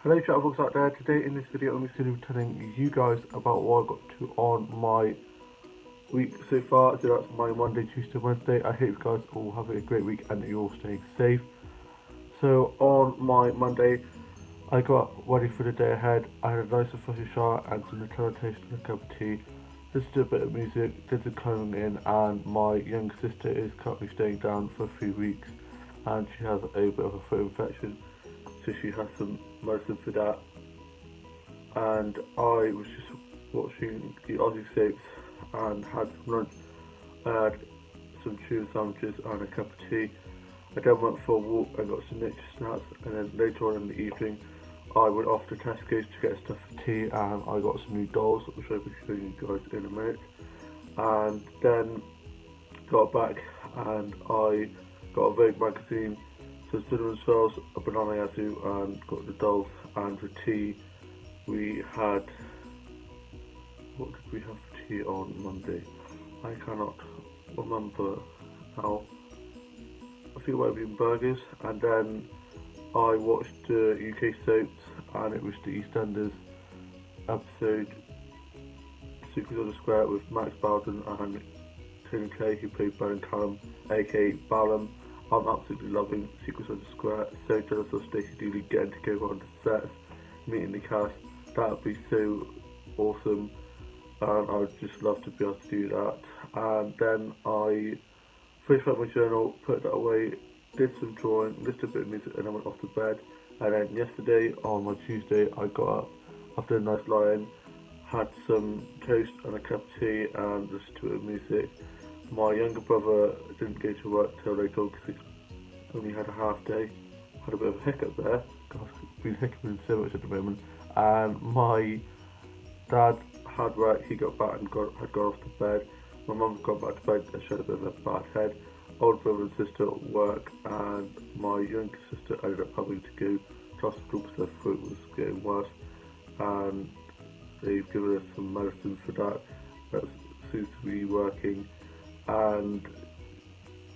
Hello chat folks out there, today in this video I'm going to be telling you guys about what I got to on my week so far. So that's my Monday, Tuesday, Wednesday. I hope you guys all have a great week and you're all staying safe. So on my Monday I got ready for the day ahead. I had a nice refreshing shower and some Nutella toast and a cup of tea. Listened to a bit of music, did some cleaning in, and my younger sister is currently staying down for 3 weeks and she has a bit of a throat infection, so she has some medicine for that. And I was just watching the Aussie soaps and had some lunch. I had some tuna sandwiches and a cup of tea. I then went for a walk and got some nature snacks, and then later on in the evening I went off to Tesco's to get stuff for tea, and I got some new dolls which I'll be showing you guys in a minute. And then got back and I got a Vogue magazine, some cinnamon swirls, a banana yazoo, and got the dolls. And for tea we had, what did we have for tea on Monday? I cannot remember now. I think it might have been burgers. And then I watched UK soaps, and it was the EastEnders episode Secrets of the Square with Max Bowden and Tony Clay, who played Baron Callum, aka Balam. I'm absolutely loving Secrets of the Square. So jealous of Stacey Dooley getting to go on the set, meeting the cast. That would be so awesome, and I would just love to be able to do that. And then I finished up my journal, put that away, did some drawing, listened to a bit of music, and I went off to bed. And then yesterday, on my Tuesday, I got up after a nice lie-in, had some toast and a cup of tea, and listened to a bit of music. My younger brother didn't go to work till later because he only had a half day. Had a bit of a hiccup there. God, I've been hiccuping so much at the moment. And my dad had work, he got back and had gone off to bed. My mum got back to bed and she had a bit of a bad head. Older brother and sister at work, and my younger sister ended up having to go to hospital because her throat was getting worse. And they've given us some medicine for that. That seems to be working. And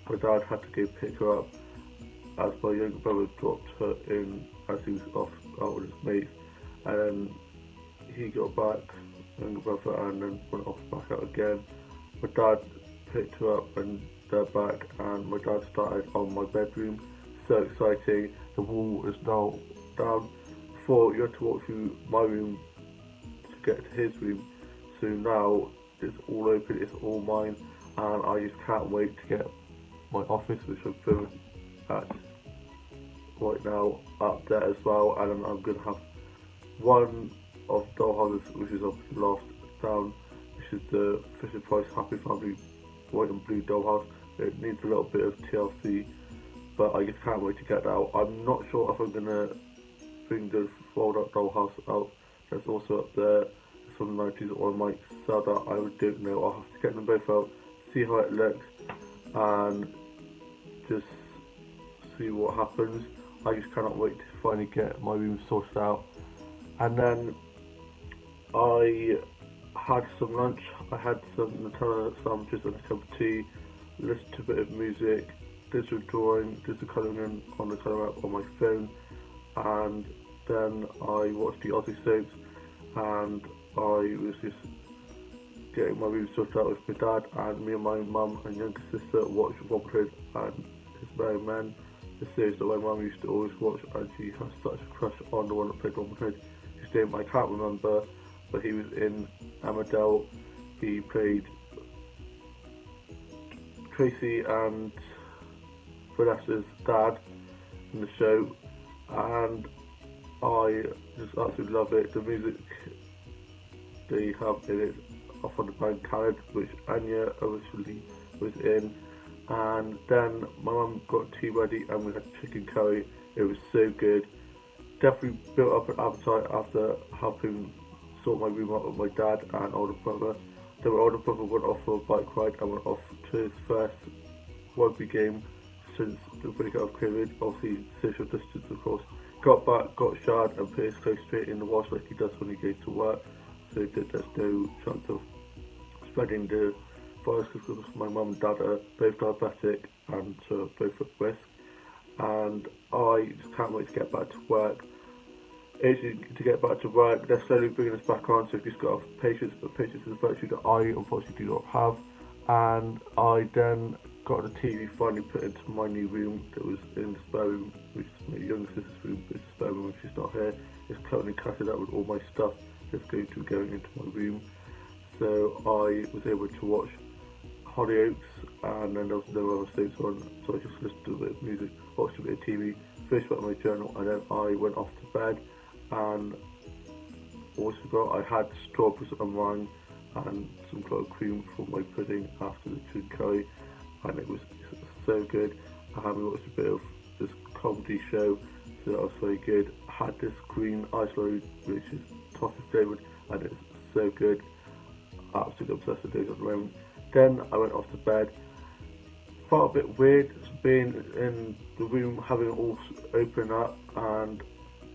my dad had to go pick her up as my younger brother dropped her in as he was off out with his mates. And then he got back, my younger brother, and then went off back out again. My dad picked her up and they're back, and my dad started on my bedroom. So exciting. The wall is now down. Before you had to walk through my room to get to his room, so now it's all open, it's all mine, and I just can't wait to get my office, which I'm filming at right now, up there as well. And then I'm going to have one of dollhouses, which is obviously last down, which is the Fisher Price Happy Family white and blue dollhouse. It needs a little bit of TLC, but I just can't wait to get that out. I'm not sure if I'm going to bring the fold out dollhouse out that's also up there. It's from the 90s, or I might sell that. I don't know. I'll have to get them both out, see how it looks, and just see what happens. I just cannot wait to finally get my room sorted out. And then I had some lunch. I had some Nutella sandwiches and a cup of tea, listened to a bit of music, did some drawing, did some colouring in on the colour app on my phone, and then I watched the Aussie soaps, and I was just getting my room sorted out with my dad, and me and my mum and younger sister watched Robin Hood and His Merry Men, the series that my mum used to always watch, and she has such a crush on the one that played Robin Hood. His name I can't remember, but he was in Emmerdale. He played Tracy and Vanessa's dad in the show, and I just absolutely love it. The music they have in it off on the band Khaled, which Anya originally was in. And then my mum got tea ready and we had chicken curry. It was so good. Definitely built up an appetite after helping sort my room out with my dad and older brother. Then my older brother went off for a bike ride and went off to his first rugby game since the breakout of COVID. Obviously social distance, of course. Got back, got showered, and put his clothes straight in the wash like he does when he goes to work, so that there's no chance of spreading the virus, because my mum and dad are both diabetic and so both at risk. And I just can't wait to get back to work. easy to get back to work. They're slowly bringing us back on, so we've just got to have patience, but patience is a virtue that I unfortunately do not have. And I then got the TV finally put into my new room that was in the spare room, which is my younger sister's room, but it's the spare room when she's not here. It's currently cluttered up with all my stuff that's going to be going into my room. So I was able to watch Hollyoaks, and then there was no other states on, so I just listened to a bit of music, watched a bit of TV, finished up my journal, and then I went off to bed. And also forgot I had strawberries and meringue and some clotted cream for my pudding after the chicken curry, and it was so good. We watched a bit of this comedy show, so that was very good. I had this green ice lolly, which is toffee flavoured, and it's so good. Absolutely obsessed with those at the moment. Then I went off to bed. Felt a bit weird being in the room, having it all open up, and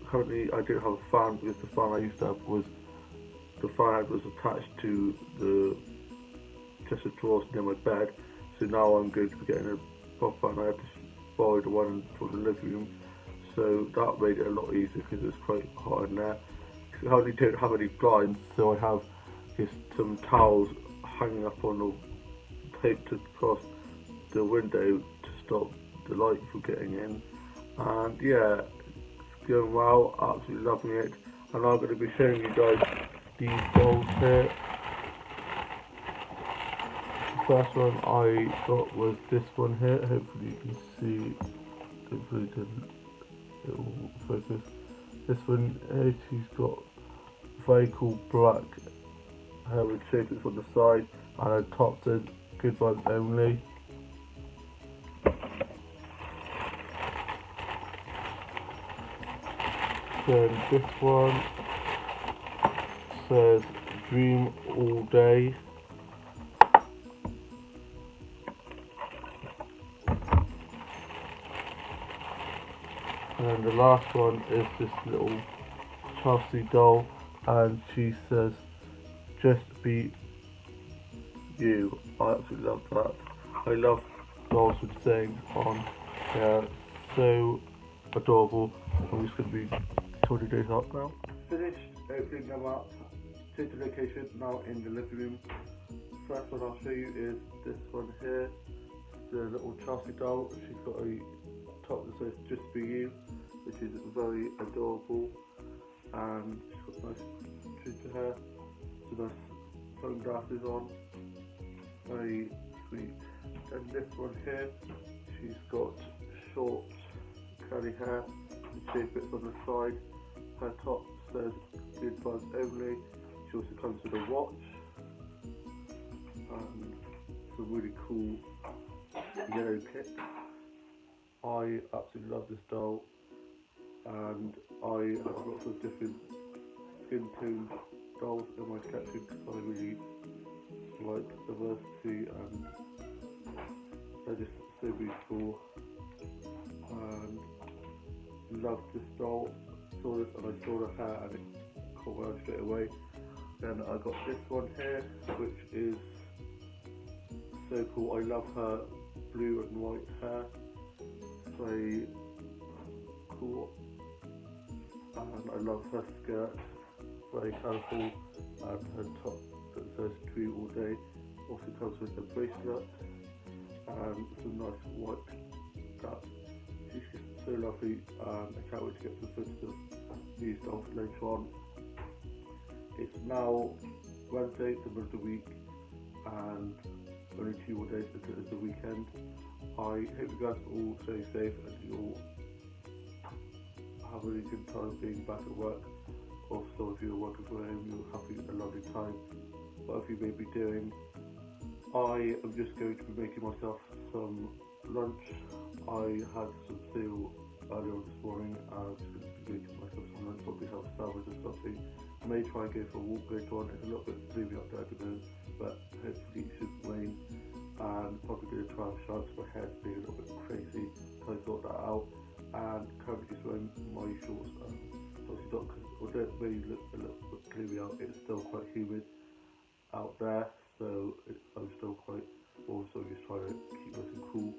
currently I don't have a fan because the fan I used to have was, the fan head was attached to the chest of drawers near my bed, so now I'm going to be getting a proper fan. I had to borrow the one from the living room, so that made it a lot easier because it's quite hot in there. I currently don't have any blinds, so I have just some towels hanging up on the taped across the window to stop the light from getting in. And yeah, it's going well, absolutely loving it. And I'm going to be showing you guys these dolls here. The first one I got was this one here. Hopefully you can see, hopefully it will focus. This one here, she's got very cool black hair with shapes on the side, and her top says good vibes only. Then this one says dream all day. And the last one is this little Chelsea doll, and she says just be you. I absolutely love that. I love dolls with sayings on. They're so adorable. I'm just going to be 20 days up now. Finished opening them up. Take the location now in the living room. First one I'll show you is this one here. The little Chelsea doll. She's got a top that says just be you, which is very adorable, and she's got nice ginger hair, some nice sunglasses on, very sweet. And this one here, she's got short curly hair with shape bits on the side. Her top says good vibes only. She also comes with a watch and some really cool yellow kit. I absolutely love this doll, and I have lots of different skin tone dolls in my collection because I really like diversity, and they're just so beautiful. And loved this doll. Saw this and I saw the hair and it caught my eye straight away. Then I got this one here, which is so cool. I love her blue and white hair. Very cool, and I love her skirt, very colourful, and her top that says dream all day also comes with a bracelet and some nice white caps. She's just so lovely, and I can't wait to get some photos of these dolls later on. It's now Wednesday, the middle of the week, and only 2 more days until it's the weekend. I hope you guys all stay safe and you all have a really good time being back at work. Also, if you're working from home, you're having a lovely time. Whatever you may be doing, I am just going to be making myself some lunch. I had some cereal earlier on this morning, and I'm just going to be making myself some lunch, probably have a sandwich or something. I may try and go for a walk later on. It's a little bit gloomy up there at the moment, but hopefully it shouldn't rain. And probably going to try and shout my head being a little bit crazy, so I sort that out. And currently just wearing my shorts, obviously not, because although it may look a little bit gloomy out, it's still quite humid out there, so I'm still quite warm, so I'm just trying to keep nice and cool.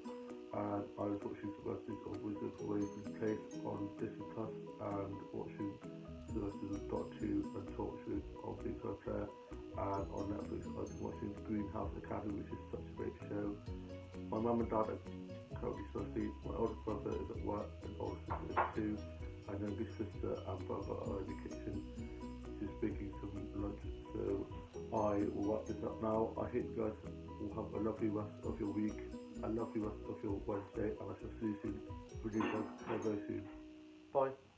And I was watching some episodes of Wizards of Waverly Place on Disney Plus and watching and on Netflix I've been watching Greenhouse Academy, which is such a great show. My mum and dad are currently still asleep. My oldest brother is at work and older sister is too. My youngest sister and brother are in the kitchen just making some lunch. So I will wrap this up now. I hope you guys will have a lovely rest of your week, a lovely rest of your Wednesday, and I shall see you soon. Video vlog very soon. Bye.